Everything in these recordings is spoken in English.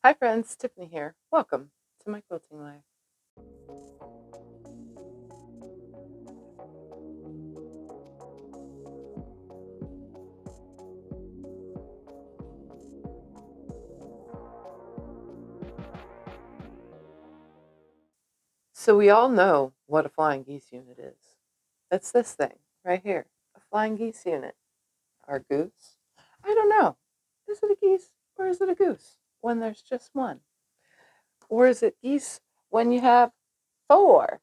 Hi friends, Tiffany here. Welcome to my quilting life. So we all know what a flying geese unit is. That's this thing right here, a flying geese unit. Our goose? I don't know. Is it a geese or is it a goose when there's just one? Or is it geese when you have four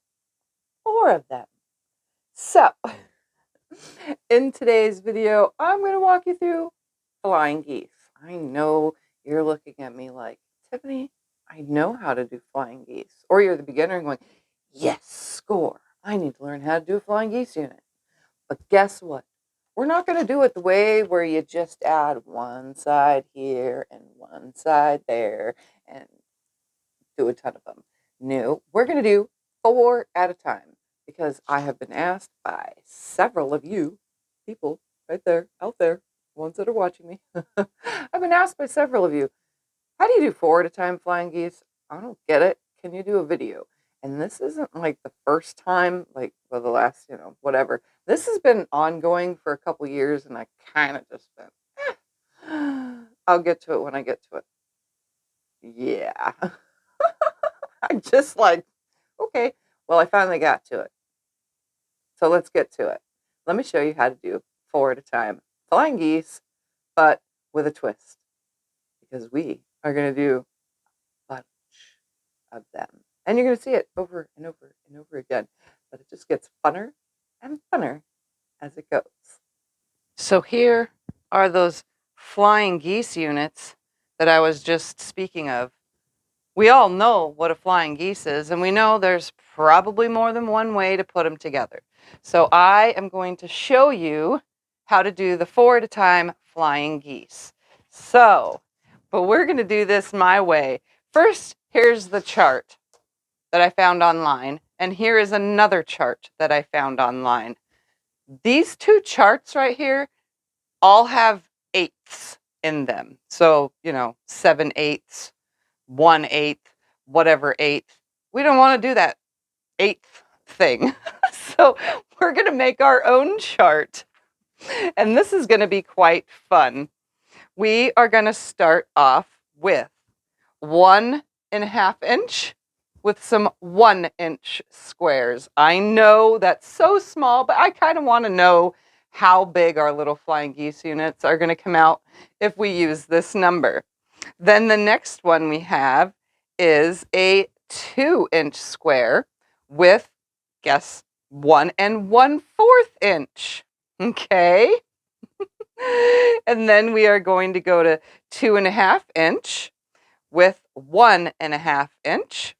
of them? So, in today's video, I'm going to walk you through flying geese. I know you're looking at me like, Tiffany, I know how to do flying geese. Or you're the beginner and going, yes, score. I need to learn how to do a flying geese unit. But guess what? We're not going to do it the way where you just add one side here and one side there and do a ton of them. No, we're going to do 4 at a time because I have been asked by several of you people right there, out there, ones that are watching me. I've been asked by several of you, how do you do 4 at a time flying geese? I don't get it. Can you do a video? And this isn't like the first time, like, well, the last, whatever. This has been ongoing for a couple years, and I kind of just been, I'll get to it when I get to it. Yeah. I'm just like, okay, well, I finally got to it. So let's get to it. Let me show you how to do 4 at a time flying geese, but with a twist, because we are going to do a bunch of them. And you're going to see it over and over and over again, but it just gets funner and funner as it goes. So here are those flying geese units that I was just speaking of. We all know what a flying geese is, and we know there's probably more than one way to put them together. So I am going to show you how to do the 4 at a time flying geese. So, but we're going to do this my way. First, here's the chart that I found online, and here is another chart that I found online. These 2 charts right here all have eighths in them. So, 7/8, 1/8, whatever eighth. We don't want to do that eighth thing. So we're going to make our own chart. And this is going to be quite fun. We are going to start off with 1.5 inch with some 1-inch squares. I know that's so small, but I kind of want to know how big our little flying geese units are going to come out if we use this number. Then the next one we have is a 2-inch square with, guess, 1 1/4 inch. Okay. And then we are going to go to 2.5 inch with 1.5 inch.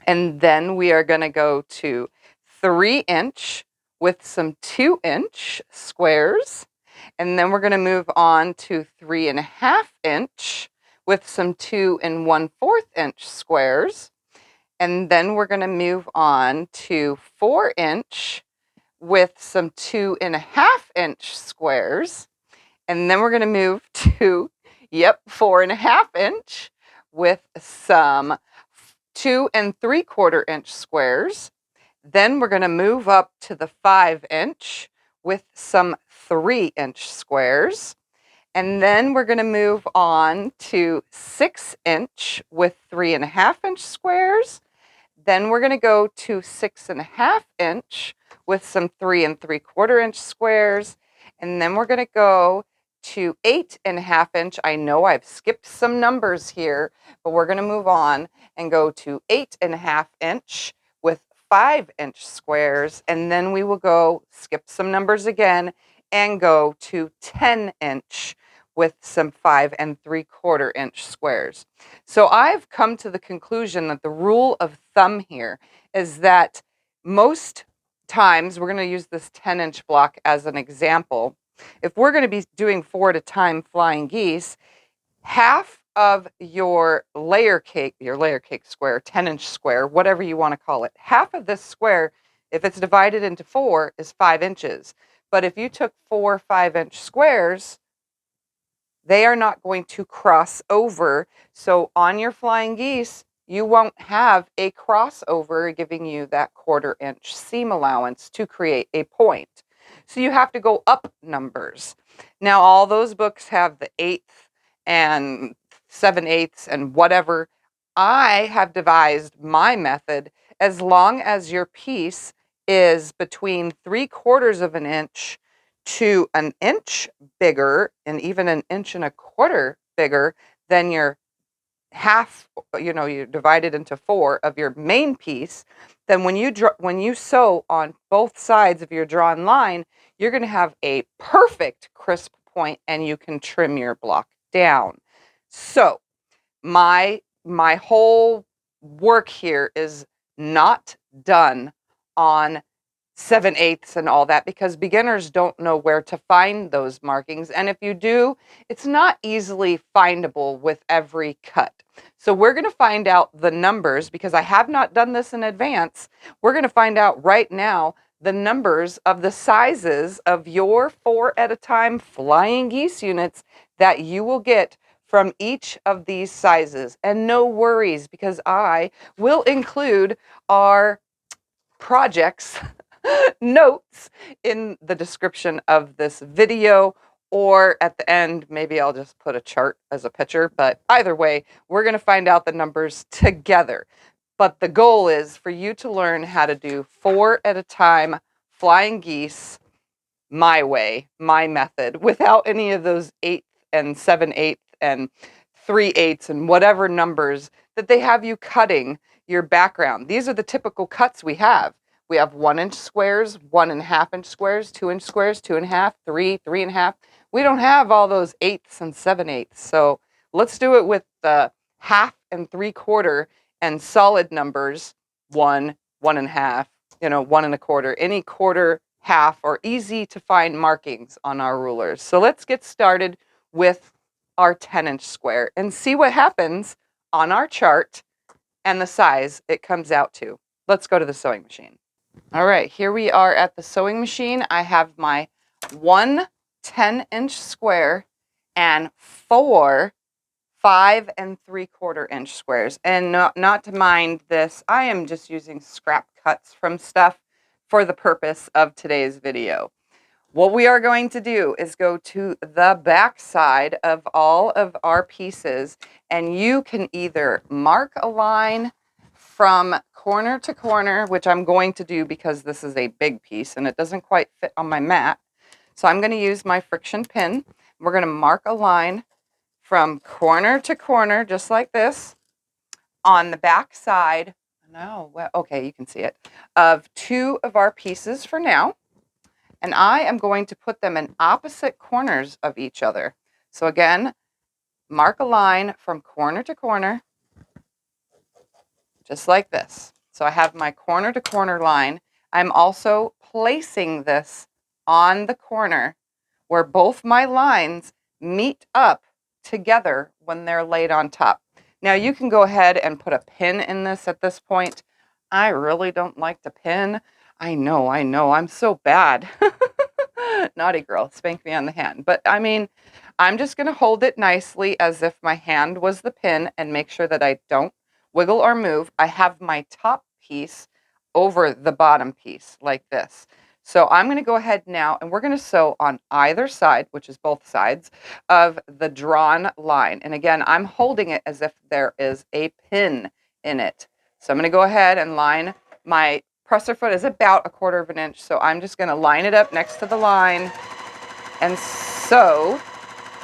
And then we are going to go to 3 inch with some 2-inch squares. And then we're going to move on to 3.5 inch with some 2 1/4 inch squares. And then we're going to move on to 4 inch with some 2.5 inch squares. And then we're going to move to, 4.5 inch with some 2 3/4 inch squares. Then we're going to move up to the 5 inch with some 3 inch squares. And then we're going to move on to 6 inch with 3.5 inch squares. Then we're going to go to 6.5 inch with some 3 3/4 inch squares. And then we're going to go to 8.5 inch. I know I've skipped some numbers here, but we're going to move on and go to 8.5 inch with 5 inch squares. And then we will go skip some numbers again and go to 10 inch with some 5 3/4 inch squares. So I've come to the conclusion that the rule of thumb here is that most times, we're going to use this 10-inch block as an example. If we're going to be doing 4 at a time flying geese, half of your layer cake square, 10-inch square, whatever you want to call it, half of this square, if it's divided into 4, is 5 inches. But if you took 4 5-inch squares, they are not going to cross over. So on your flying geese, you won't have a crossover giving you that 1/4 inch seam allowance to create a point. So you have to go up numbers. Now, all those books have the 1/8 and 7/8 and whatever. I have devised my method. As long as your piece is between 3/4 of an inch to an inch bigger, and even an inch and a quarter bigger than your half, you divide it into 4 of your main piece, then when you sew on both sides of your drawn line, you're going to have a perfect crisp point, and you can trim your block down. So my whole work here is not done on 7/8 and all that, because beginners don't know where to find those markings. And if you do, it's not easily findable with every cut. So we're going to find out the numbers, because I have not done this in advance. We're going to find out right now the numbers of the sizes of your 4 at a time flying geese units that you will get from each of these sizes. And no worries, because I will include our projects notes in the description of this video, or at the end, maybe I'll just put a chart as a picture. But either way, we're going to find out the numbers together. But the goal is for you to learn how to do 4 at a time flying geese my way, my method, without any of those 1/8 and 7/8 and 3/8 and whatever numbers that they have you cutting your background. These are the typical cuts we have. We have 1-inch squares, 1.5-inch squares, 2-inch squares, 2.5, 3, 3.5. We don't have all those 1/8 and 7/8. So let's do it with the 1/2 and 3/4 and solid numbers, 1, 1.5, 1 1/4, any quarter, half, or easy to find markings on our rulers. So let's get started with our 10-inch square and see what happens on our chart and the size it comes out to. Let's go to the sewing machine. All right, here we are at the sewing machine. I have my 1 10-inch square and 4 5 3/4 inch squares. And not to mind this, I am just using scrap cuts from stuff for the purpose of today's video. What we are going to do is go to the back side of all of our pieces, and you can either mark a line from corner to corner, which I'm going to do because this is a big piece and it doesn't quite fit on my mat. So I'm going to use my friction pin. We're going to mark a line from corner to corner, just like this, on the back side. No, well, okay, you can see it, of 2 of our pieces for now. And I am going to put them in opposite corners of each other. So again, mark a line from corner to corner, just like this. So I have my corner to corner line. I'm also placing this on the corner where both my lines meet up together when they're laid on top. Now you can go ahead and put a pin in this at this point. I really don't like to pin. I know, I'm so bad. Naughty girl, spank me on the hand. But I mean, I'm just going to hold it nicely as if my hand was the pin and make sure that I don't wiggle or move. I have my top piece over the bottom piece like this. So I'm going to go ahead now and we're going to sew on either side, which is both sides, of the drawn line. And again, I'm holding it as if there is a pin in it. So I'm going to go ahead and line my presser foot is about 1/4 of an inch. So I'm just going to line it up next to the line and sew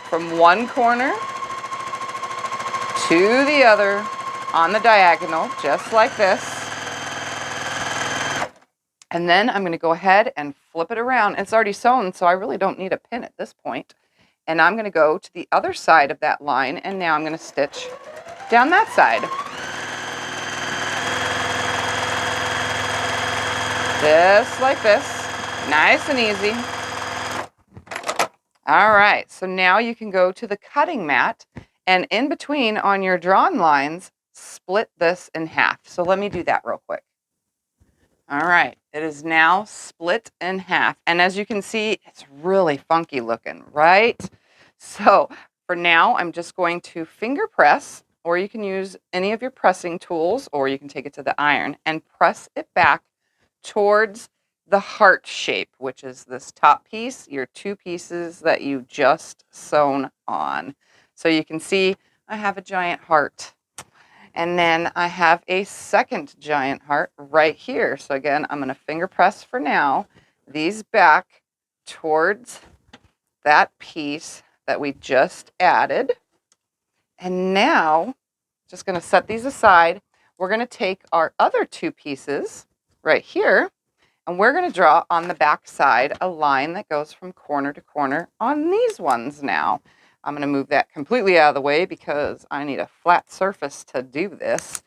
from one corner to the other on the diagonal, just like this. And then I'm going to go ahead and flip it around. It's already sewn, so I really don't need a pin at this point. And I'm going to go to the other side of that line, and now I'm going to stitch down that side. Just like this. Nice and easy. All right, so now you can go to the cutting mat, and in between on your drawn lines, split this in half. So let me do that real quick. All right, it is now split in half. And as you can see, it's really funky looking, right? So For now, I'm just going to finger press, or you can use any of your pressing tools, or you can take it to the iron and press it back towards the heart shape, which is this top piece, your two pieces that you just sewn on. So you can see I have a giant heart. And then I have a second giant heart right here. So again, I'm going to finger press for now these back towards that piece that we just added. And now, just going to set these aside. We're going to take our other two pieces right here, and we're going to draw on the back side a line that goes from corner to corner on these ones now. I'm going to move that completely out of the way because I need a flat surface to do this,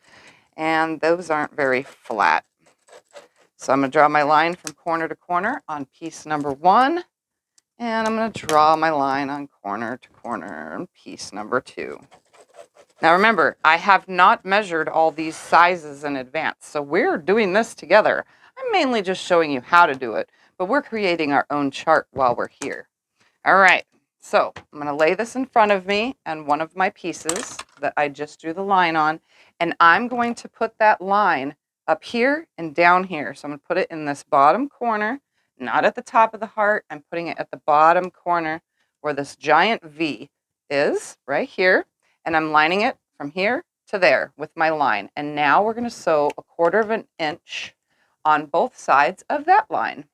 and those aren't very flat. So I'm going to draw my line from corner to corner on piece number 1, and I'm going to draw my line on corner to corner on piece number 2. Now remember, I have not measured all these sizes in advance, so we're doing this together. I'm mainly just showing you how to do it, but we're creating our own chart while we're here. All right, so I'm going to lay this in front of me and one of my pieces that I just drew the line on, and I'm going to put that line up here and down here. So I'm going to put it in this bottom corner, not at the top of the heart. I'm putting it at the bottom corner where this giant V is, right here. And I'm lining it from here to there with my line. And now we're going to sew 1/4 of an inch on both sides of that line.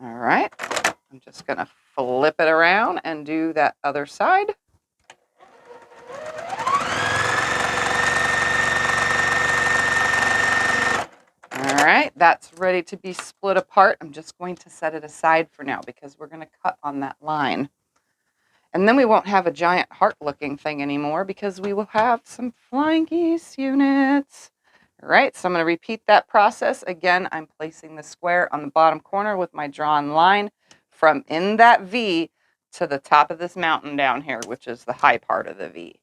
All right, I'm just going to flip it around and do that other side. All right, that's ready to be split apart. I'm just going to set it aside for now because we're going to cut on that line. And then we won't have a giant heart-looking thing anymore because we will have some flying geese units. All right, so I'm going to repeat that process. Again, I'm placing the square on the bottom corner with my drawn line from in that V to the top of this mountain down here, which is the high part of the V.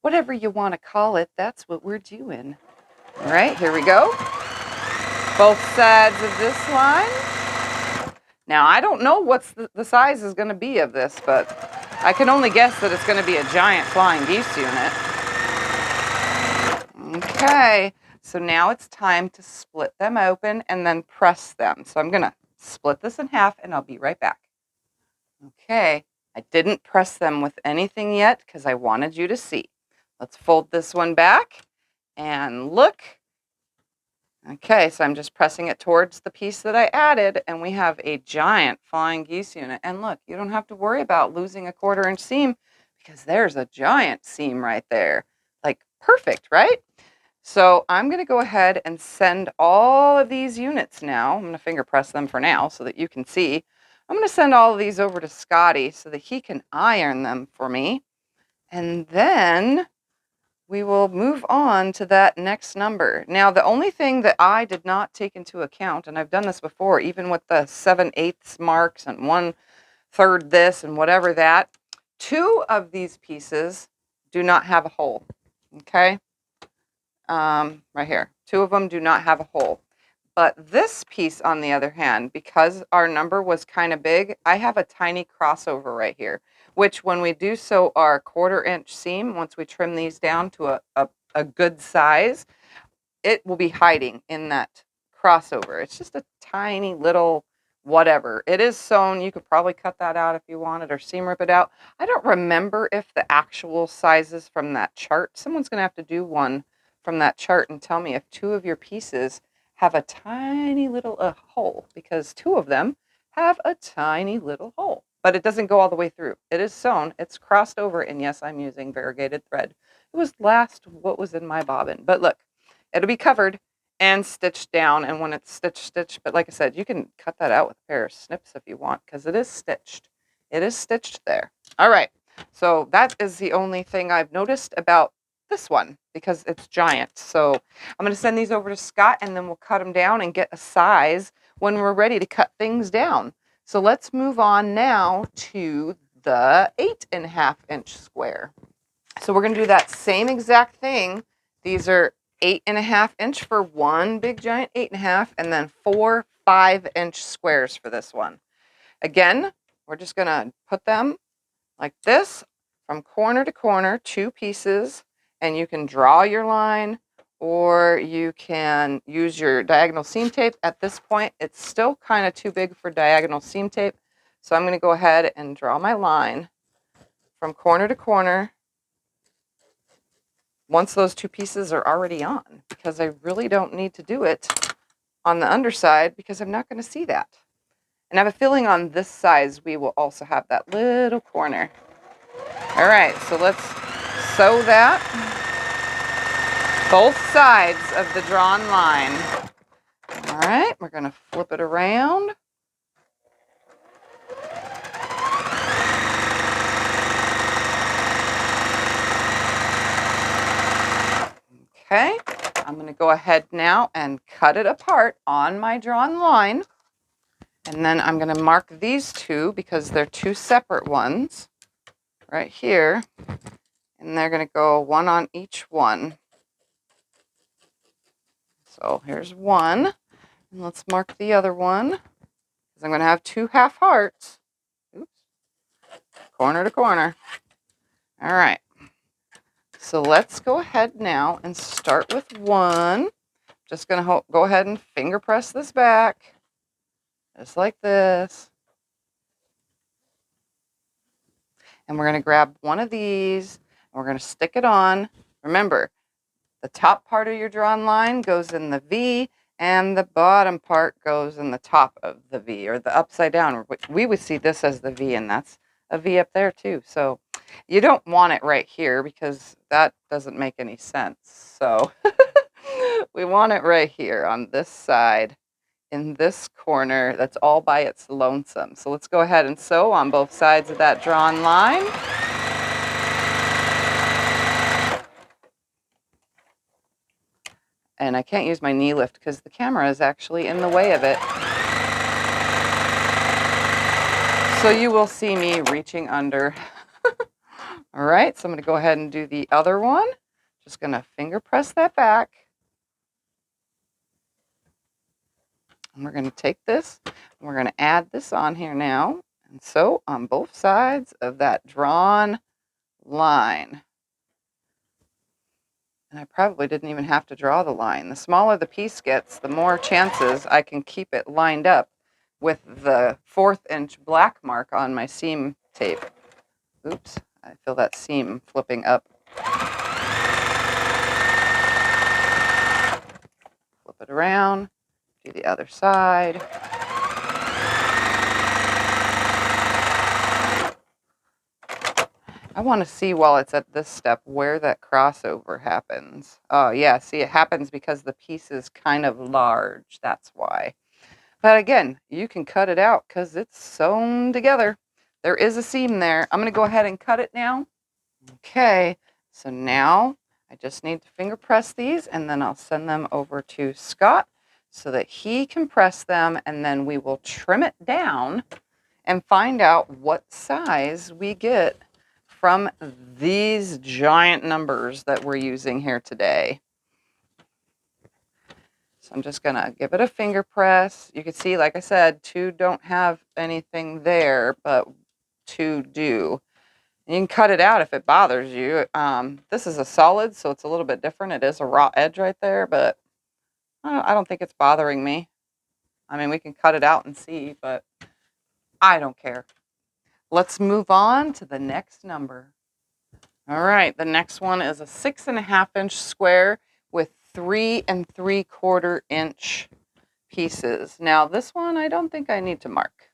Whatever you want to call it, that's what we're doing. All right, here we go. Both sides of this line. Now, I don't know what the size is going to be of this, but I can only guess that it's going to be a giant flying geese unit. Okay, so now it's time to split them open and then press them. So I'm going to split this in half and I'll be right back. Okay, I didn't press them with anything yet because I wanted you to see. Let's fold this one back and look. Okay, so I'm just pressing it towards the piece that I added, and we have a giant flying geese unit. And look, you don't have to worry about losing a 1/4 inch seam because there's a giant seam right there. Like, perfect, right? So I'm going to go ahead and send all of these units now. I'm going to finger press them for now so that you can see. I'm going to send all of these over to Scotty so that he can iron them for me. And then we will move on to that next number. Now, the only thing that I did not take into account, and I've done this before, even with the 7/8 marks and 1/3 this and whatever that, 2 of these pieces do not have a hole, okay? Right here, 2 of them do not have a hole. But this piece, on the other hand, because our number was kind of big, I have a tiny crossover right here, which when we do sew our 1/4 inch seam, once we trim these down to a good size, it will be hiding in that crossover. It's just a tiny little whatever. It is sewn. You could probably cut that out if you wanted or seam rip it out. I don't remember if the actual sizes from that chart, someone's going to have to do one from that chart and tell me if 2 of your pieces have a tiny little hole, because 2 of them have a tiny little hole, but it doesn't go all the way through. It is sewn, it's crossed over, and yes, I'm using variegated thread. It was what was in my bobbin, but look, it'll be covered and stitched down, and when it's stitched, but like I said, you can cut that out with a pair of snips if you want, because it is stitched. It is stitched there. All right, so that is the only thing I've noticed about this one, because it's giant. So I'm going to send these over to Scott, and then we'll cut them down and get a size when we're ready to cut things down. So let's move on now to the 8.5 inch square. So we're going to do that same exact thing. These are 8.5 inch for one big giant 8.5, and then 4 5-inch squares for this one. Again, we're just going to put them like this from corner to corner, 2 pieces, and you can draw your line or you can use your diagonal seam tape. At this point, it's still kind of too big for diagonal seam tape, so I'm going to go ahead and draw my line from corner to corner once those 2 pieces are already on, because I really don't need to do it on the underside because I'm not going to see that. And I have a feeling on this size we will also have that little corner. All right, so let's sew that. Both sides of the drawn line. All right, we're going to flip it around. Okay, I'm going to go ahead now and cut it apart on my drawn line. And then I'm going to mark these 2 because they're 2 separate ones right here. And they're going to go 1 on each one. So here's 1. And let's mark the other one, because I'm going to have 2 half hearts. Oops. Corner to corner. All right. So let's go ahead now and start with 1. Just going to go ahead and finger press this back, just like this. And we're going to grab one of these, and we're going to stick it on. Remember, the top part of your drawn line goes in the V, and the bottom part goes in the top of the V, or the upside down. We would see this as the V, and that's a V up there too. So you don't want it right here because that doesn't make any sense. So we want it right here on this side, in this corner that's all by its lonesome. So let's go ahead and sew on both sides of that drawn line. And I can't use my knee lift because the camera is actually in the way of it. So you will see me reaching under. All right, so I'm going to go ahead and do the other one. Just going to finger press that back. And we're going to take this, and we're going to add this on here now. And sew on both sides of that drawn line. And I probably didn't even have to draw the line. The smaller the piece gets, the more chances I can keep it lined up with the 1/4 inch black mark on my seam tape. Oops, I feel that seam flipping up. Flip it around, do the other side. I want to see while it's at this step where that crossover happens. Oh yeah, see, it happens because the piece is kind of large. That's why. But again, you can cut it out because it's sewn together. There is a seam there. I'm going to go ahead and cut it now. Okay, so now I just need to finger press these, and then I'll send them over to Scott so that he can press them, and then we will trim it down and find out what size we get from these giant numbers that we're using here today. So I'm just going to give it a finger press. You can see, like I said, 2 don't have anything there, but 2 do. And you can cut it out if it bothers you. This is a solid, so it's a little bit different. It is a raw edge right there, but I don't think it's bothering me. I mean, we can cut it out and see, but I don't care. Let's move on to the next number. All right, the next one is a 6.5 inch square with 3 3/4 inch pieces. Now this one I don't think I need to mark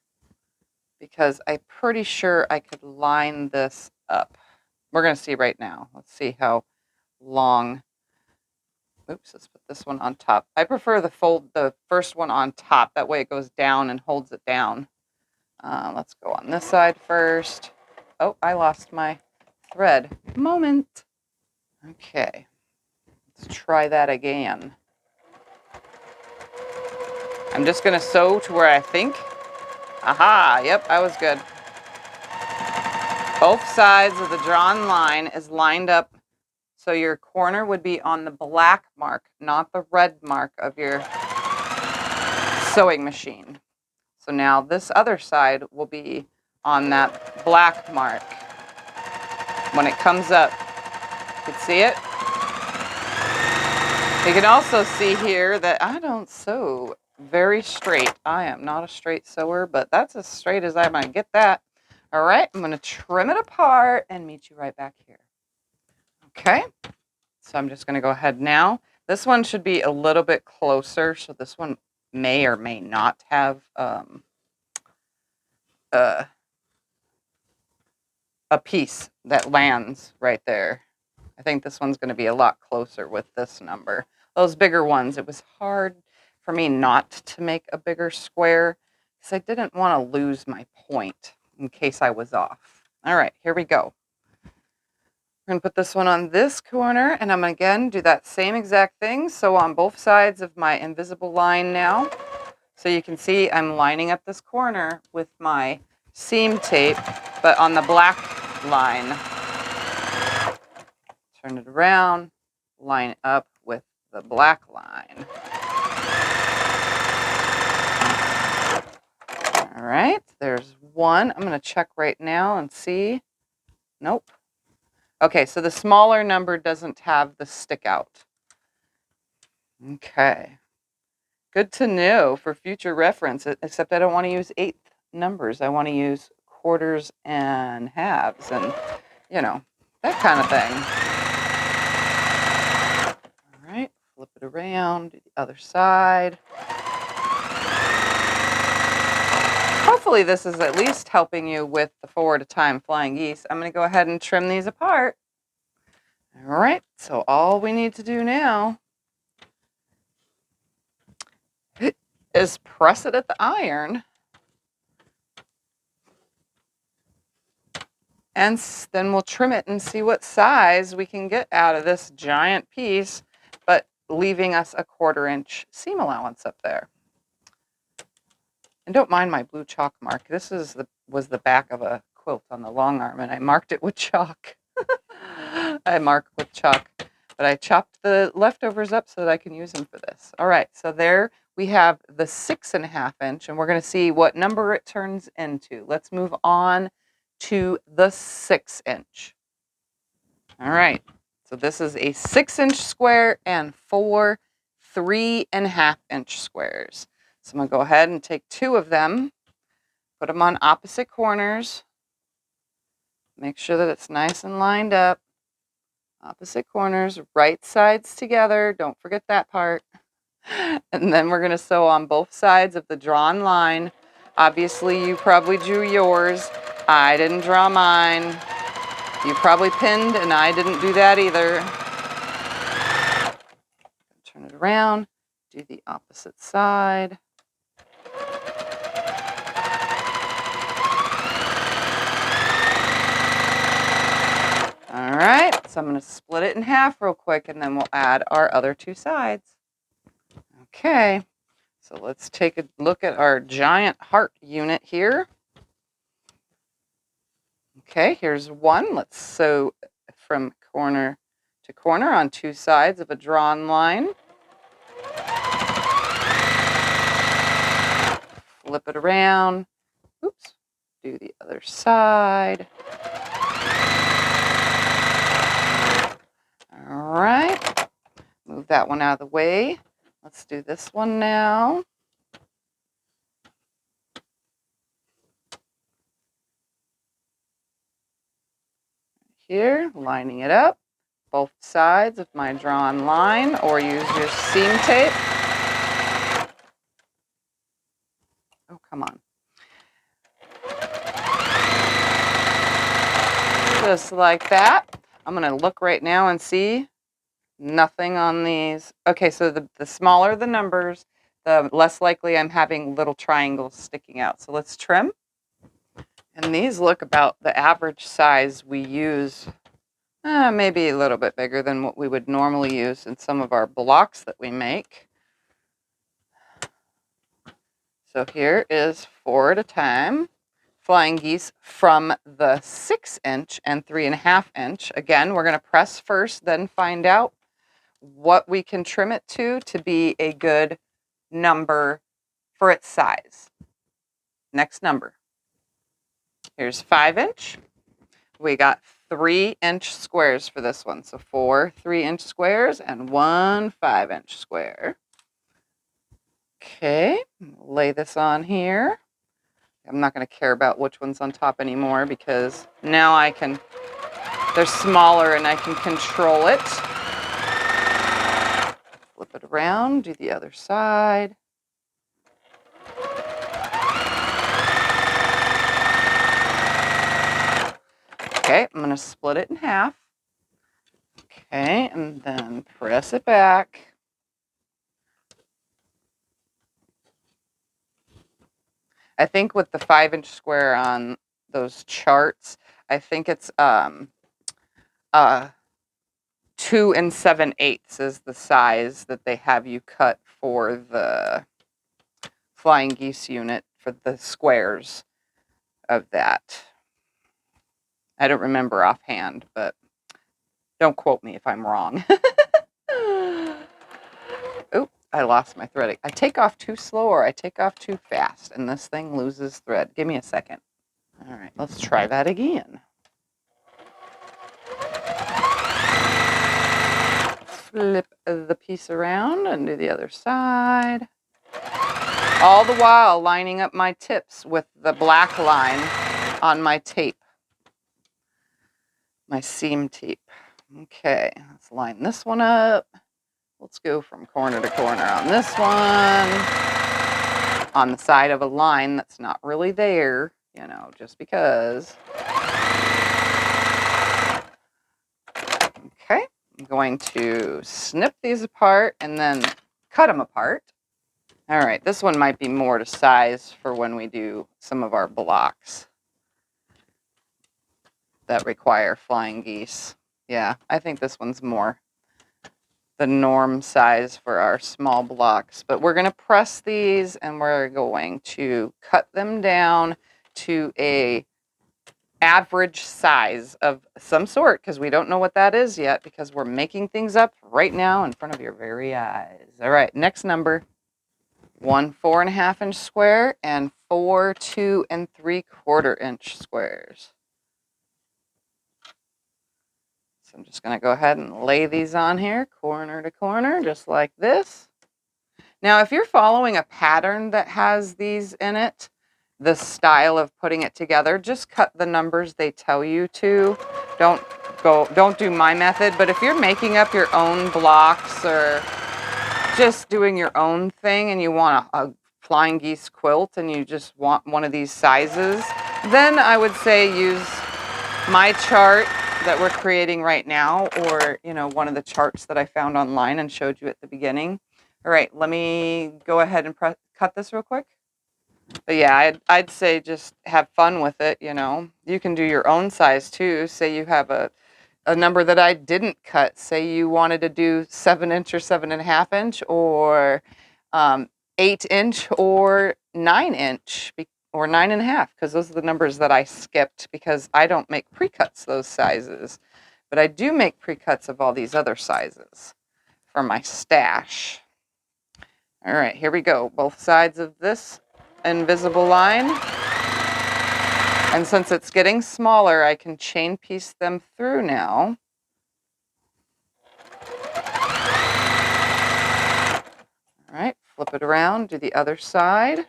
because I'm pretty sure I could line this up. We're going to see right now. Let's see how long. Oops, let's put this one on top. I prefer the first one on top. That way it goes down and holds it down. Let's go on this side first. Oh, I lost my thread. Moment. Okay, let's try that again. I'm just going to sew to where I think. Aha, yep, I was good. Both sides of the drawn line is lined up, so your corner would be on the black mark, not the red mark of your sewing machine. So now this other side will be on that black mark. When it comes up, you can see it. You can also see here that I don't sew very straight. I am not a straight sewer, but that's as straight as I'm going to get that. All right, I'm going to trim it apart and meet you right back here. Okay, so I'm just going to go ahead now. This one should be a little bit closer, so this one may or may not have a piece that lands right there. I think this one's going to be a lot closer with this number. Those bigger ones, it was hard for me not to make a bigger square because I didn't want to lose my point in case I was off. All right, here we go. We're going to put this one on this corner, and I'm going to again do that same exact thing. So on both sides of my invisible line now. So you can see I'm lining up this corner with my seam tape, but on the black line. Turn it around, line it up with the black line. All right, there's one. I'm going to check right now and see. Nope. Okay, so the smaller number doesn't have the stick out. Okay. Good to know for future reference, except I don't want to use eighth numbers. I want to use quarters and halves and, you know, that kind of thing. All right, flip it around, do the other side. Hopefully this is at least helping you with the 4 at a time flying geese. I'm going to go ahead and trim these apart. All right, so all we need to do now is press it at the iron. And then we'll trim it and see what size we can get out of this giant piece, but leaving us a 1/4 inch seam allowance up there. And don't mind my blue chalk mark. This was the back of a quilt on the long arm, and I marked it with chalk. I mark with chalk, but I chopped the leftovers up so that I can use them for this. All right, so there we have the 6.5 inch, and we're going to see what number it turns into. Let's move on to the 6 inch. All right, so this is a 6 inch square and 4 3.5 inch squares. So I'm going to go ahead and take 2 of them, put them on opposite corners. Make sure that it's nice and lined up. Opposite corners, right sides together. Don't forget that part. And then we're going to sew on both sides of the drawn line. Obviously, you probably drew yours. I didn't draw mine. You probably pinned, and I didn't do that either. Turn it around. Do the opposite side. All right, so I'm going to split it in half real quick, and then we'll add our other 2 sides. Okay, so let's take a look at our giant heart unit here. Okay, here's one. Let's sew from corner to corner on 2 sides of a drawn line. Flip it around. Oops, do the other side. All right, move that one out of the way. Let's do this one now. Here, lining it up, both sides of my drawn line, or use your seam tape. Oh, come on. Just like that. I'm going to look right now and see nothing on these. Okay, so the smaller the numbers, the less likely I'm having little triangles sticking out. So let's trim. And these look about the average size we use, maybe a little bit bigger than what we would normally use in some of our blocks that we make. So here is 4 at a time. Flying geese from the 6 inch and 3.5 inch. Again, we're going to press first, then find out what we can trim it to be a good number for its size. Next number. Here's 5-inch. We got 3-inch squares for this one. So 4 3-inch squares and 1 5-inch square. Okay, lay this on here. I'm not going to care about which one's on top anymore because now they're smaller and I can control it. Flip it around, do the other side. Okay, I'm going to split it in half. Okay, and then press it back. I think with the 5-inch square on those charts, I think it's 2 7/8 is the size that they have you cut for the Flying Geese unit for the squares of that. I don't remember offhand, but don't quote me if I'm wrong. Oh, I lost my thread. I take off too slow or I take off too fast, and this thing loses thread. Give me a second. All right, let's try that again. Flip the piece around and do the other side. All the while lining up my tips with the black line on my tape. My seam tape. Okay, let's line this one up. Let's go from corner to corner on this one. On the side of a line that's not really there, you know, just because. Okay, I'm going to snip these apart and then cut them apart. All right, this one might be more to size for when we do some of our blocks that require flying geese. Yeah, I think this one's more the norm size for our small blocks. But we're going to press these and we're going to cut them down to a average size of some sort because we don't know what that is yet because we're making things up right now in front of your very eyes. All right, next number. 1 4.5-inch square and 4 2 3/4-inch squares. So I'm just going to go ahead and lay these on here, corner to corner, just like this. Now, if you're following a pattern that has these in it, the style of putting it together, just cut the numbers they tell you to. Don't do my method, but if you're making up your own blocks or just doing your own thing and you want a Flying Geese quilt and you just want one of these sizes, then I would say use my chart that we're creating right now, or one of the charts that I found online and showed you at the beginning. All right, let me go ahead and cut this real quick. But yeah, I'd say just have fun with it. You can do your own size too. Say you have a number that I didn't cut. Say you wanted to do 7-inch or 7.5-inch or 8-inch or 9-inch or 9.5, because those are the numbers that I skipped because I don't make pre-cuts those sizes. But I do make pre-cuts of all these other sizes for my stash. All right, here we go. Both sides of this invisible line. And since it's getting smaller, I can chain piece them through now. All right, flip it around, do the other side.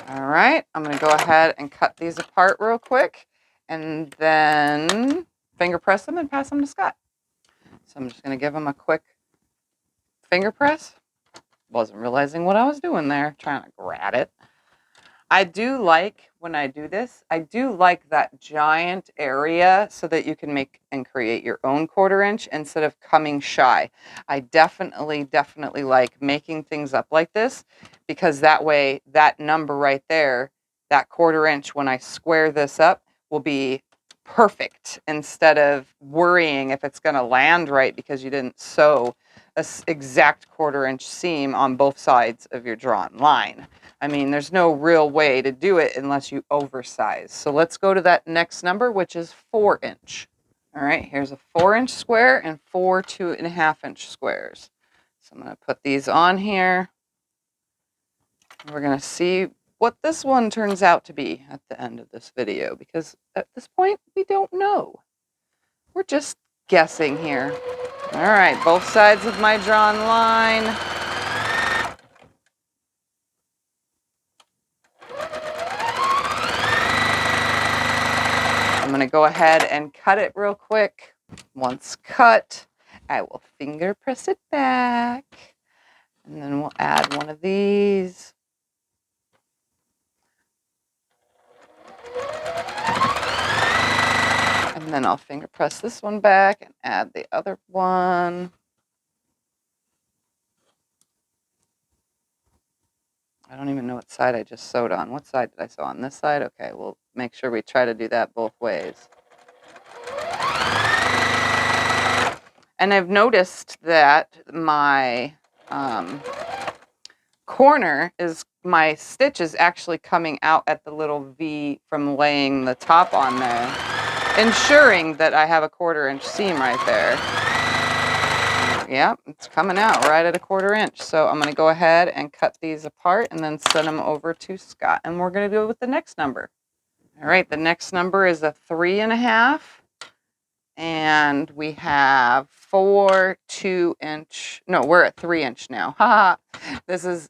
All right, I'm going to go ahead and cut these apart real quick and then finger press them and pass them to Scott. So I'm just going to give him a quick finger press. Wasn't realizing what I was doing there, trying to grab it. I do like, when I do this, I do like that giant area so that you can make and create your own 1/4-inch instead of coming shy. I definitely like making things up like this because that way, that number right there, that 1/4-inch, when I square this up, will be perfect instead of worrying if it's going to land right because you didn't sew an exact 1/4-inch seam on both sides of your drawn line. I mean, there's no real way to do it unless you oversize. So let's go to that next number, which is 4-inch. All right, here's a 4-inch square and 4 2.5-inch squares. So I'm going to put these on here. We're going to see what this one turns out to be at the end of this video, because at this point, we don't know. We're just guessing here. All right, both sides of my drawn line. I'm going to go ahead and cut it real quick. Once cut, I will finger press it back. And then we'll add one of these. And then I'll finger press this one back and add the other one. I don't even know what side I just sewed on. What side did I sew on? This side? Okay, we'll make sure we try to do that both ways. And I've noticed that my corner is, my stitch is actually coming out at the little V from laying the top on there, ensuring that I have a 1/4 inch seam right there. Yep, it's coming out right at a 1/4 inch. So I'm going to go ahead and cut these apart and then send them over to Scott. And we're going to do it with the next number. All right, the next number is a 3.5. And we have 4 2-inch. No, we're at 3-inch now. Haha. This is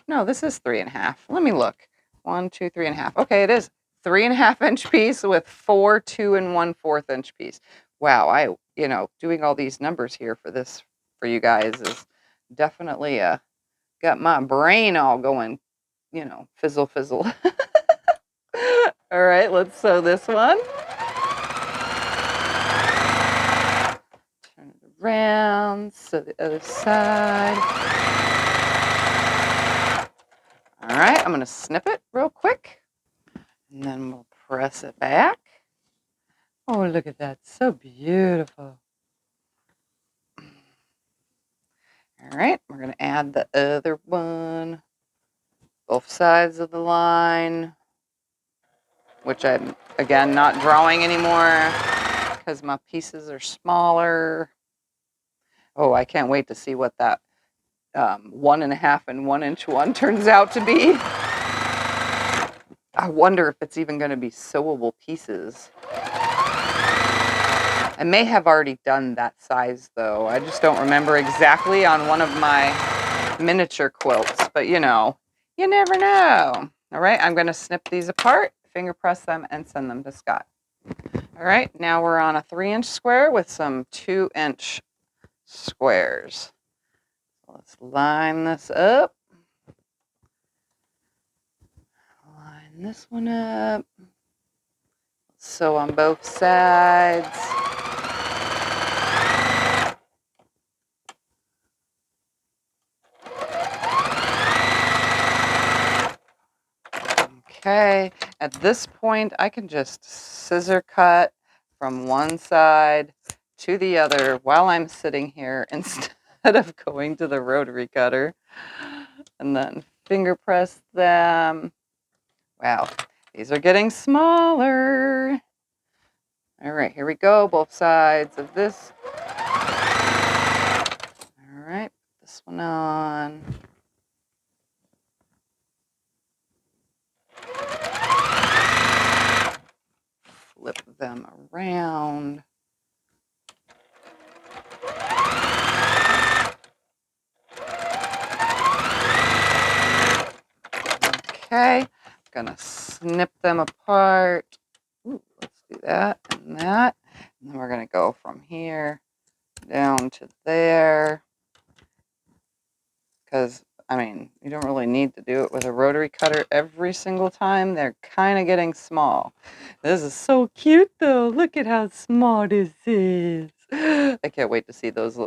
3.5. Let me look. 1, 2, 3.5. Okay, it is 3.5-inch piece with 4 2 1/4 inch piece. Wow, doing all these numbers here for you guys is definitely got my brain all going, fizzle fizzle. All right, let's sew this one. Turn it around, sew the other side. All right, I'm going to snip it real quick, and then we'll press it back. Oh, look at that. So beautiful. All right, we're going to add the other one, both sides of the line, which I'm, again, not drawing anymore because my pieces are smaller. Oh, I can't wait to see what that 1.5 and 1-inch one turns out to be. I wonder if it's even going to be sewable pieces. I may have already done that size, though. I just don't remember exactly on one of my miniature quilts. But, you never know. All right, I'm going to snip these apart, finger press them, and send them to Scott. All right, now we're on a 3-inch square with some 2-inch squares. Let's line this up. Line this one up. Sew on both sides. Okay, at this point, I can just scissor cut from one side to the other while I'm sitting here instead of going to the rotary cutter, and then finger press them. Wow, these are getting smaller. All right, here we go, both sides of this. All right, put this one on. Flip them around. Okay, I'm gonna snip them apart. Ooh, let's do that and that. And then we're gonna go from here down to there. Because, you don't really need to do it with a rotary cutter every single time. They're kind of getting small. This is so cute, though. Look at how small this is. I can't wait to see those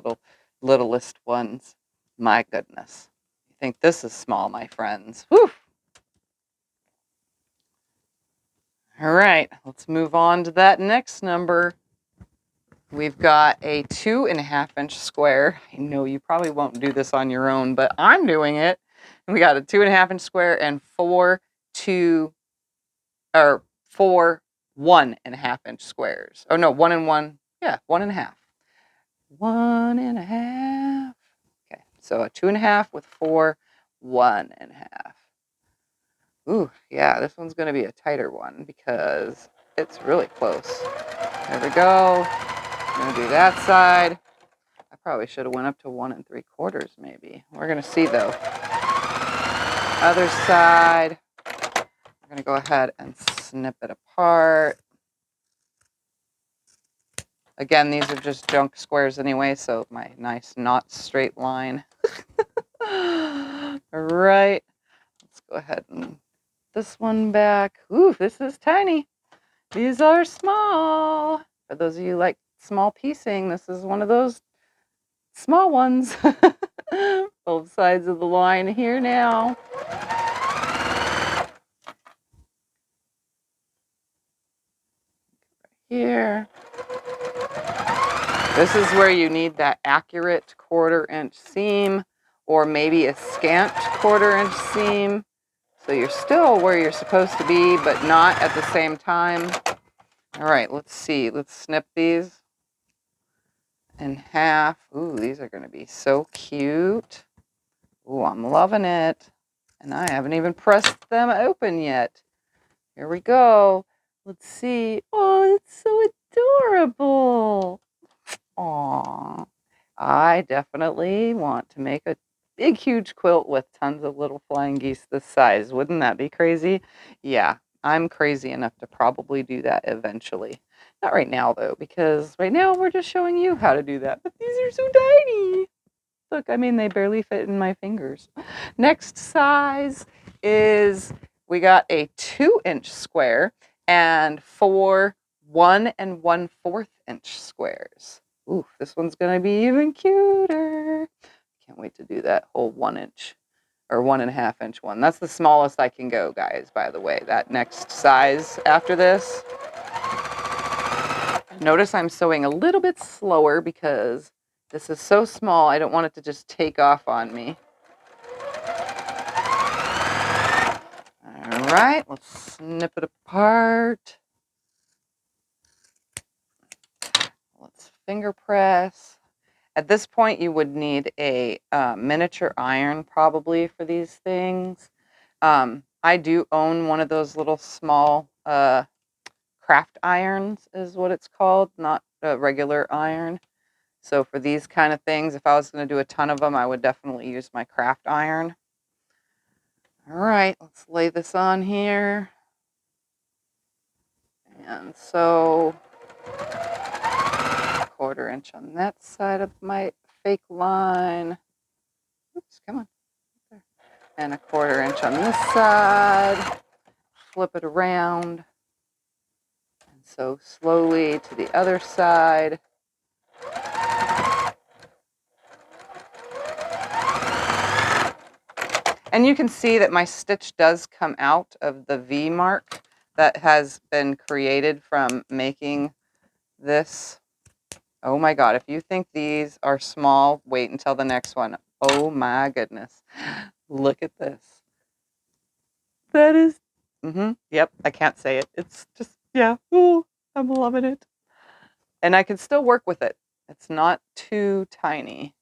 littlest ones. My goodness. You think this is small, my friends? Whew. All right, let's move on to that next number. We've got a 2.5-inch square. I know you probably won't do this on your own, but I'm doing it. And we got a 2.5-inch square and 4 1.5-inch squares. Oh no, 1 and 1. Yeah, 1.5. 1.5. Okay, so a 2.5 with 4, 1.5. Ooh, yeah, this one's going to be a tighter one because it's really close. There we go. I'm going to do that side. I probably should have went up to 1 3/4 maybe. We're going to see though. Other side. We're going to go ahead and snip it apart. Again, these are just junk squares anyway, so my nice not straight line. All right. Let's go ahead and this one back. Ooh, this is tiny. These are small. For those of you like small piecing, this is one of those small ones. Both sides of the line here now. Here. This is where you need that accurate 1/4 inch seam or maybe a scant 1/4 inch seam. So you're still where you're supposed to be, but not at the same time. All right, let's see. Let's snip these in half. Ooh, these are going to be so cute. Ooh, I'm loving it. And I haven't even pressed them open yet. Here we go. Let's see. Oh, it's so adorable. Aww. I definitely want to make a big, huge quilt with tons of little flying geese this size. Wouldn't that be crazy? Yeah, I'm crazy enough to probably do that eventually. Not right now, though, because right now we're just showing you how to do that. But these are so tiny. Look, I mean, they barely fit in my fingers. Next size is, we got a 2-inch square and 4 1 1/4 inch squares. Ooh, this one's going to be even cuter. Can't wait to do that whole 1 inch or 1.5 inch one. That's the smallest I can go, guys, by the way. That next size after this. Notice I'm sewing a little bit slower because this is so small. I don't want it to just take off on me. All right, let's snip it apart. Let's finger press. At this point, you would need a miniature iron probably for these things. I do own one of those little small craft irons is what it's called, not a regular iron. So for these kind of things, if I was going to do a ton of them, I would definitely use my craft iron. All right, let's lay this on here. And so 1/4 inch on that side of my fake line. Oops, come on. There. And a 1/4 inch on this side. Flip it around. And so slowly to the other side. And you can see that my stitch does come out of the V mark that has been created from making this. Oh my God, if you think these are small, wait until the next one. Oh my goodness. Look at this. That is, yep, I can't say it. It's just, yeah, ooh, I'm loving it. And I can still work with it. It's not too tiny.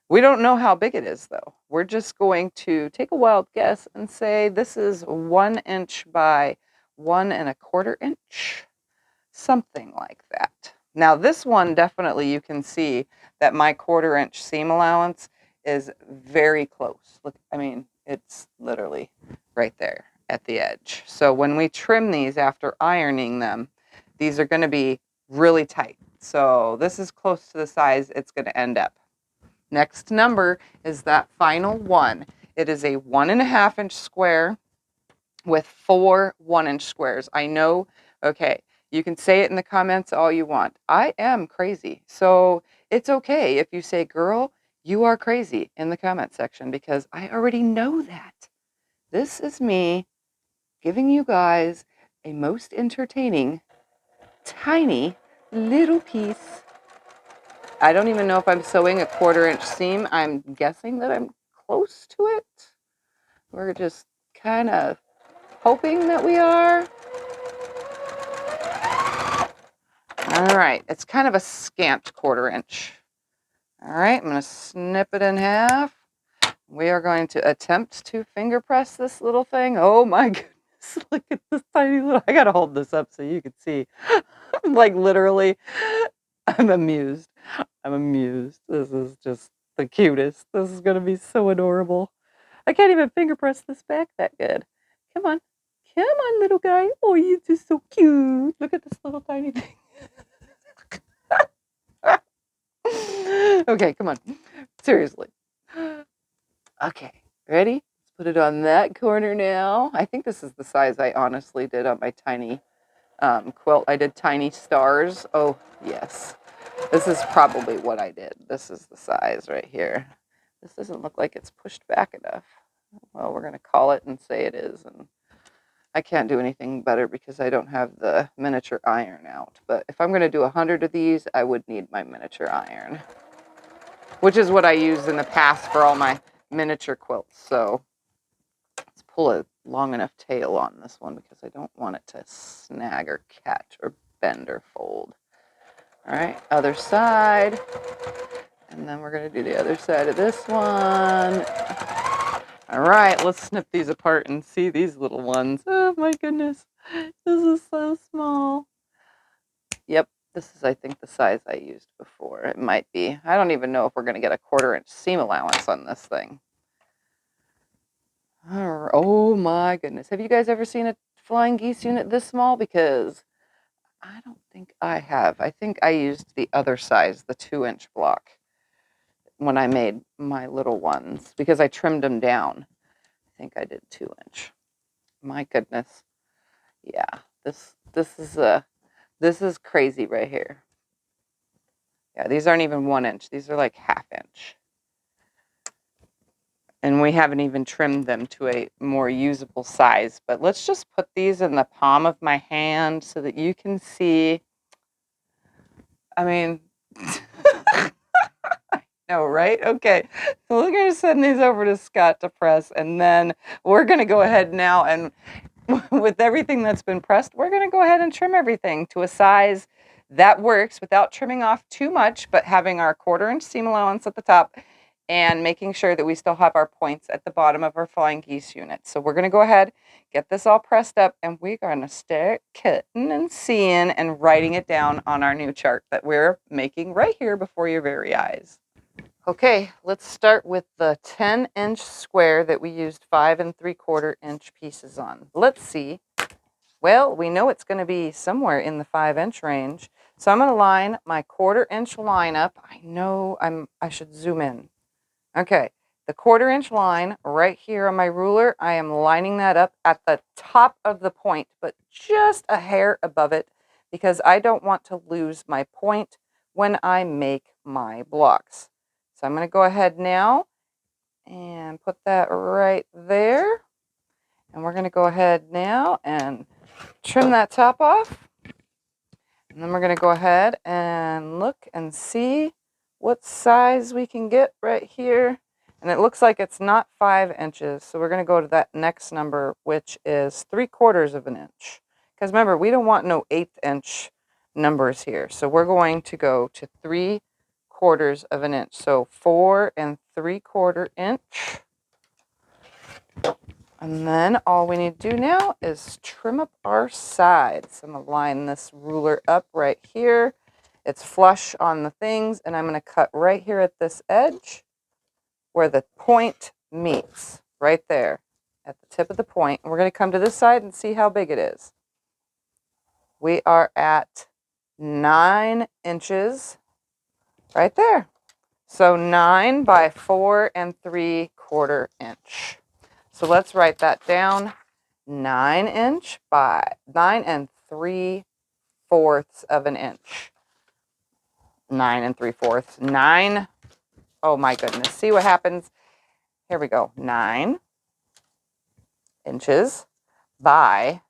We don't know how big it is, though. We're just going to take a wild guess and say this is 1 inch by 1 1/4 inch, something like that. Now, this one, definitely you can see that my 1/4 inch seam allowance is very close. Look, I mean, it's literally right there at the edge. So when we trim these after ironing them, these are going to be really tight. So this is close to the size it's going to end up. Next number is that final one. It is a 1.5 inch square with 4 1 inch squares. I know, okay, you can say it in the comments all you want. I am crazy. So it's okay if you say, girl, you are crazy in the comment section because I already know that. This is me giving you guys a most entertaining, tiny little piece. I don't even know if I'm sewing a 1/4 inch seam. I'm guessing that I'm close to it. We're just kind of hoping that we are. All right, it's kind of a scant 1/4 inch. All right, I'm going to snip it in half. We are going to attempt to finger press this little thing. Oh my goodness, look at this tiny little, I got to hold this up so you can see. I'm like literally, I'm amused. I'm amused. This is just the cutest. This is going to be so adorable. I can't even finger press this back that good. Come on. Come on, little guy. Oh, you're just so cute. Look at this little tiny thing. Okay, come on. Seriously. Okay, ready? Let's put it on that corner now. I think this is the size I honestly did on my tiny quilt. I did tiny stars. Oh, yes. This is probably what I did. This is the size right here. This doesn't look like it's pushed back enough. Well, we're going to call it and say it is. And I can't do anything better because I don't have the miniature iron out. But if I'm going to do 100 of these, I would need my miniature iron, which is what I used in the past for all my miniature quilts. So let's pull a long enough tail on this one because I don't want it to snag or catch or bend or fold. All right, other side. And then we're going to do the other side of this one. All right, let's snip these apart and see these little ones. Oh my goodness, this is so small. Yep, this is, I think, the size I used before. It might be. I don't even know if we're going to get a 1/4 inch seam allowance on this thing. Oh my goodness. Have you guys ever seen a Flying Geese unit this small? Because I don't think I have. I think I used the other size, the 2-inch block, when I made my little ones because I trimmed them down. I think I did 2-inch. My goodness. Yeah, this is crazy right here. Yeah, these aren't even 1 inch. These are like 1/2 inch. And we haven't even trimmed them to a more usable size. But let's just put these in the palm of my hand so that you can see. I mean, no, right? Okay. So we're going to send these over to Scott to press. And then we're going to go ahead now and with everything that's been pressed, we're going to go ahead and trim everything to a size that works without trimming off too much, but having our 1/4 inch seam allowance at the top and making sure that we still have our points at the bottom of our Flying Geese unit. So we're going to go ahead, get this all pressed up, and we're going to start cutting and seeing and writing it down on our new chart that we're making right here before your very eyes. Okay, let's start with the 10-inch square that we used 5 3/4 inch pieces on. Let's see. Well, we know it's going to be somewhere in the 5-inch range. So I'm going to line my 1/4 inch line up. I know I should zoom in. Okay, the 1/4 inch line right here on my ruler, I am lining that up at the top of the point, but just a hair above it because I don't want to lose my point when I make my blocks. So I'm going to go ahead now and put that right there. And we're going to go ahead now and trim that top off. And then we're going to go ahead and look and see what size we can get right here. And it looks like it's not 5 inches. So we're going to go to that next number, which is 3/4 of an inch. Because remember, we don't want no 1/8 inch numbers here. So we're going to go to 3/4 of an inch. So 4 3/4 inch. And then all we need to do now is trim up our sides. I'm going to line this ruler up right here. It's flush on the things, and I'm going to cut right here at this edge where the point meets, right there at the tip of the point. And we're going to come to this side and see how big it is. We are at 9 inches right there. So 9 by 4 3/4 inch. So let's write that down. 9 inch by 9 3/4 of an inch. 9 3/4. 9. Oh my goodness. See what happens? Here we go. 9 inches by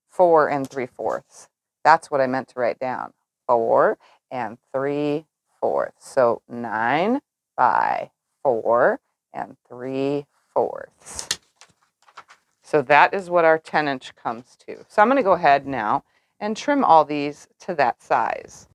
4 3/4. That's what I meant to write down. 4 3/4. So 9 by 4 3/4. So that is what our 10 inch comes to. So I'm going to go ahead now and trim all these to that size.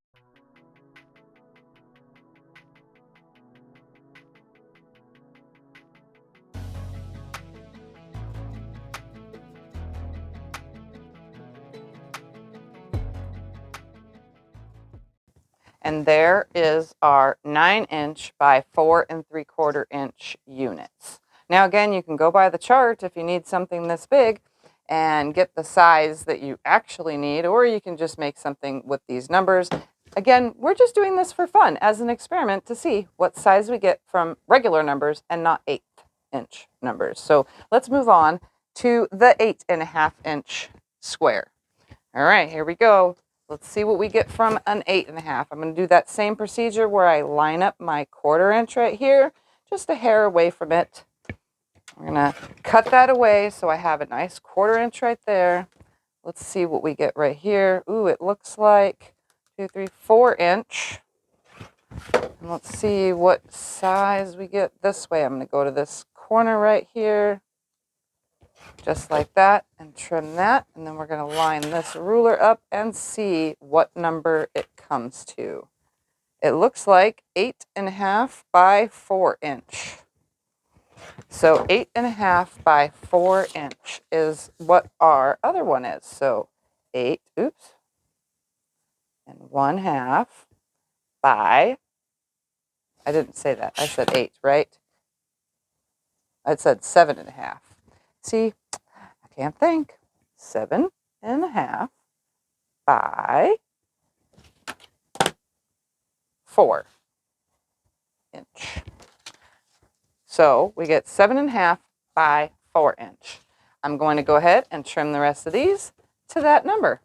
And there is our 9-inch by 4 3/4-inch units. Now again, you can go by the chart if you need something this big and get the size that you actually need, or you can just make something with these numbers. Again, we're just doing this for fun as an experiment to see what size we get from regular numbers and not 1/8-inch numbers. So let's move on to the 8.5-inch square. All right, here we go. Let's see what we get from an 8.5. I'm going to do that same procedure where I line up my 1/4 inch right here, just a hair away from it. We're going to cut that away so I have a nice 1/4 inch right there. Let's see what we get right here. Ooh, it looks like 2, 3, 4-inch. And let's see what size we get this way. I'm going to go to this corner right here, just like that, and trim that. And then we're going to line this ruler up and see what number it comes to. It looks like 8.5 by 4-inch. So 8.5 by 4-inch is what our other one is. So 8, oops, and 1/2 by, I didn't say that, I said 8, right? I said 7.5. See, I can't think. 7.5 by 4-inch. So we get 7.5 by 4-inch. I'm going to go ahead and trim the rest of these to that number.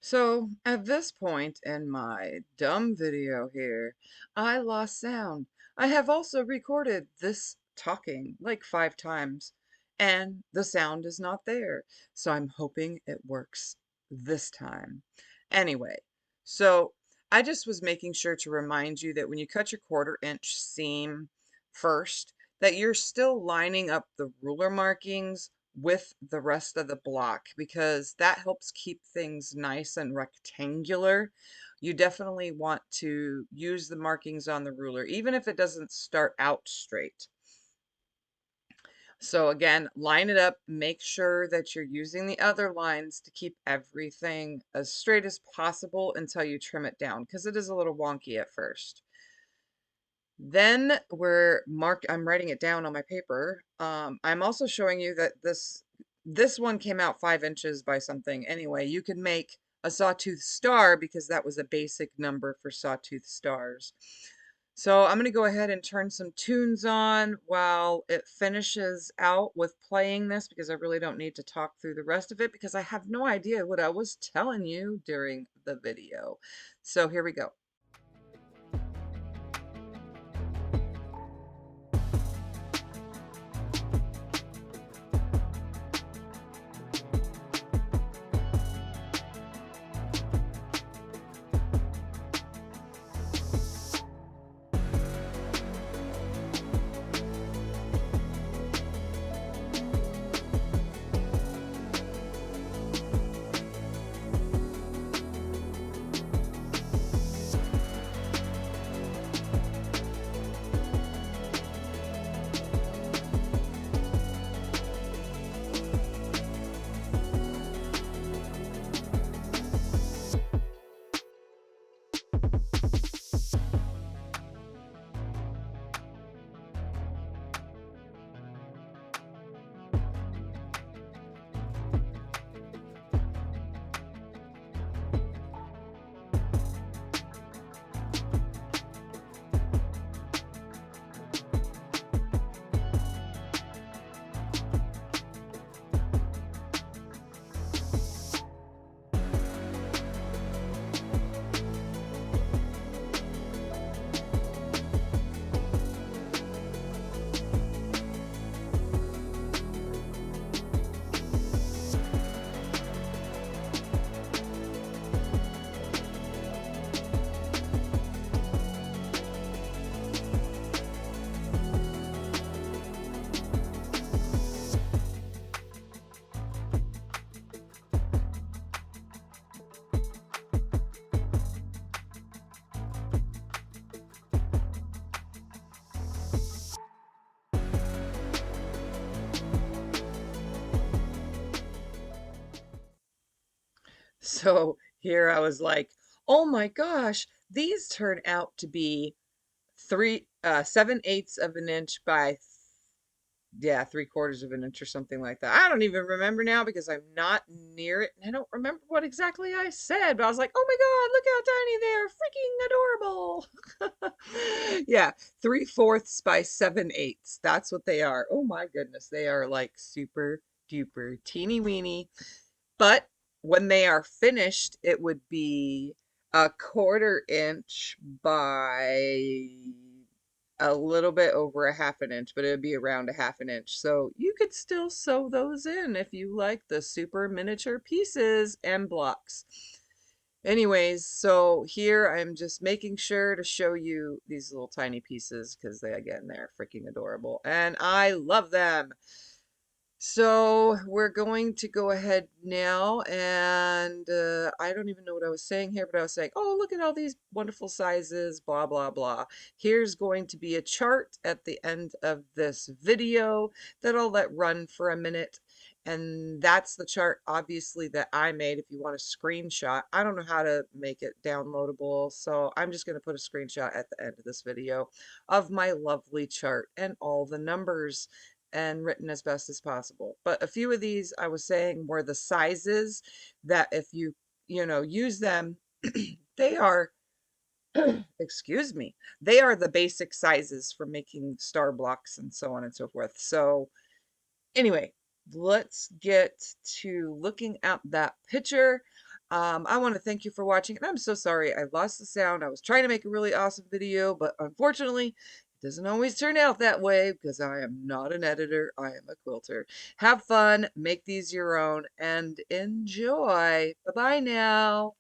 So at this point in my dumb video here, I lost sound. I have also recorded this talking like 5 times, and the sound is not there. So I'm hoping it works this time. Anyway, so I just was making sure to remind you that when you cut your 1/4 inch seam first, that you're still lining up the ruler markings with the rest of the block, because that helps keep things nice and rectangular. You definitely want to use the markings on the ruler, even if it doesn't start out straight. So again, line it up, make sure that you're using the other lines to keep everything as straight as possible until you trim it down, because it is a little wonky at first. Then I'm writing it down on my paper. I'm also showing you that this one came out 5 inches by something. Anyway, you could make a sawtooth star because that was a basic number for sawtooth stars. So I'm going to go ahead and turn some tunes on while it finishes out with playing this, because I really don't need to talk through the rest of it because I have no idea what I was telling you during the video. So here we go. So here I was like, oh my gosh, these turn out to be 7/8 of an inch by, yeah, 3/4 of an inch or something like that. I don't even remember now because I'm not near it and I don't remember what exactly I said, but I was like, oh my God, look how tiny they are. Freaking adorable. Yeah, 3/4 by 7/8. That's what they are. Oh my goodness. They are like super duper teeny weeny. But when they are finished, it would be 1/4 inch by a little bit over a 1/2 inch, but it would be around a 1/2 inch. So you could still sew those in if you like the super miniature pieces and blocks. Anyways, so here I'm just making sure to show you these little tiny pieces because they, again, they're freaking adorable and I love them. So we're going to go ahead now, and I don't even know what I was saying here, but I was saying, oh, look at all these wonderful sizes, blah, blah, blah. Here's going to be a chart at the end of this video that I'll let run for a minute. And that's the chart, obviously, that I made. If you want a screenshot, I don't know how to make it downloadable, so I'm just going to put a screenshot at the end of this video of my lovely chart and all the numbers and written as best as possible. But a few of these I was saying were the sizes that if you, use them, they are, excuse me, they are the basic sizes for making star blocks and so on and so forth. So anyway, let's get to looking at that picture. I want to thank you for watching, and I'm so sorry I lost the sound. I was trying to make a really awesome video, but unfortunately, it doesn't always turn out that way because I am not an editor. I am a quilter. Have fun, make these your own, and enjoy. Bye-bye now.